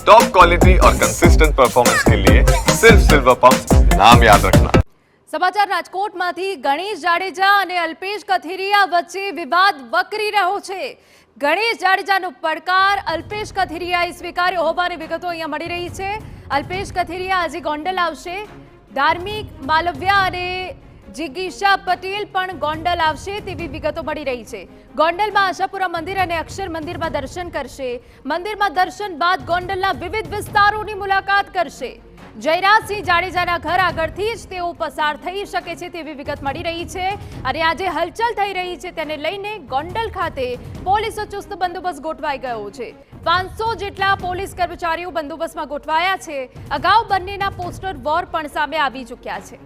Top quality और consistent performance के लिए सिर्फ सिल्वर पंप नाम याद रखना। સમાચાર રાજકોટમાંથી ગણેશ જાડેજા અને અલ્પેશ કથિરિયા વચ્ચે વિવાદ વકરી રહ્યો છે। ગણેશ જાડેજાનો પડકાર અલ્પેશ કથિરિયાએ સ્વીકાર્યો હોવાની વિગતો અહીંયા મળી રહી છે। અલ્પેશ કથિરિયા આજે ગોંડલ આવશે। ધાર્મિક માલવ્યા અને જિગીશા પટેલ પણ ગોંડલ આવશે તેવી વિગતો મળી રહી છે। ગોંડલમાં આશાપુરા મંદિર અને અક્ષર મંદિરમાં દર્શન કરશે। મંદિરમાં દર્શન બાદ ગોંડલના વિવિધ વિસ્તારોની મુલાકાત કરશે। જયરાજસિંહ જાડેજાના ઘર આગળથી જ તેઓ પસાર થઈ શકે છે તેવી વિગત મળી રહી છે અને આજે હલચલ થઈ રહી છે તેને લઈને ગોંડલ ખાતે પોલીસનો ચુસ્ત બંદોબસ્ત ગોઠવાઈ ગયો છે। 500 જેટલા પોલીસ કર્મચારીઓ બંદોબસ્તમાં ગોઠવાયા છે। અગાઉ બંનેના પોસ્ટર વોર પણ સામે આવી ચૂક્યા છે।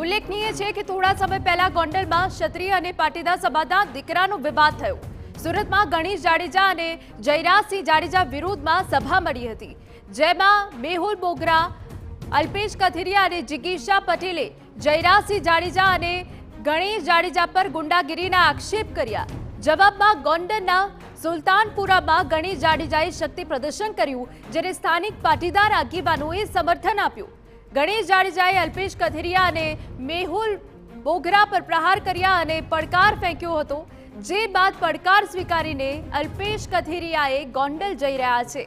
ઉલ્લેખનીય છે કે થોડા સમય પહેલા ગોંડલમાં ક્ષત્રિય અને પાટીદાર સમાજના દીકરાનો વિવાદ થયો। સુરતમાં ગણેશ જાડેજા અને જયરાજસિંહ જાડેજા વિરોધમાં સભા મળી હતી જેમાં મેહુલ બોગરા, અલ્પેશ કથિરિયા અને જિગીશા પટેલે જયરાજસિંહ જાડેજા અને ગણેશ જાડેજા પર ગુંડાગીરીના આક્ષેપ કર્યા। જવાબમાં ગોંડલના સુલતાનપુરામાં ગણેશ જાડેજાએ શક્તિ પ્રદર્શન કર્યું જેને સ્થાનિક પાટીદાર આગેવાનોએ સમર્થન આપ્યું। ગણેશ જાડેજાએ અલ્પેશ કથિરિયા અને મેહુલ બોગરા પર પ્રહાર કર્યા અને પડકાર ફેંક્યો હતો જે બાદ પડકાર સ્વીકારીને અલ્પેશ કથિરિયાએ ગોંડલ જઈ રહ્યા છે।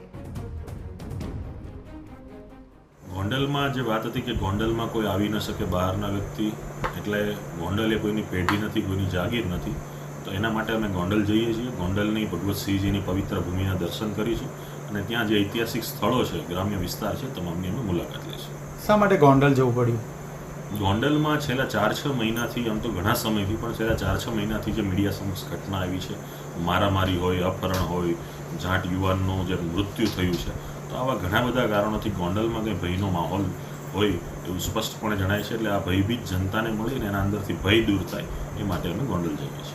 ગોંડલમાં જે વાત હતી કે ગોંડલમાં કોઈ આવી ન શકે બહારના વ્યક્તિ, એટલે ગોંડલ એ કોઈની પેઢી નથી, કોઈની જાગીર નથી, તો એના માટે અમે ગોંડલ જઈએ છીએ। ગોંડલની ભગવતસિંહજીની પવિત્ર ભૂમિના દર્શન કરીશું અને ત્યાં જે ઐતિહાસિક સ્થળો છે, ગ્રામ્ય વિસ્તાર છે, તમામની અમે મુલાકાત લઈશું। શા માટે ગોંડલ જવું પડ્યું? ગોંડલમાં છેલ્લા 4-6 મહિનાથી, આમ તો ઘણા સમયથી, પણ છેલ્લા 4-6 મહિનાથી જે મીડિયા સમક્ષ ઘટના આવી છે, મારામારી હોય, અપહરણ હોય, જાટ યુવાનનું જે મૃત્યુ થયું છે, તો આવા ઘણા બધા કારણોથી ગોંડલમાં કંઈ ભયનો માહોલ હોય એવું સ્પષ્ટપણે જણાય છે। એટલે આ ભયભીત જનતાને મળીને એના અંદરથી ભય દૂર થાય એ માટે અમે ગોંડલ જઈએ છીએ।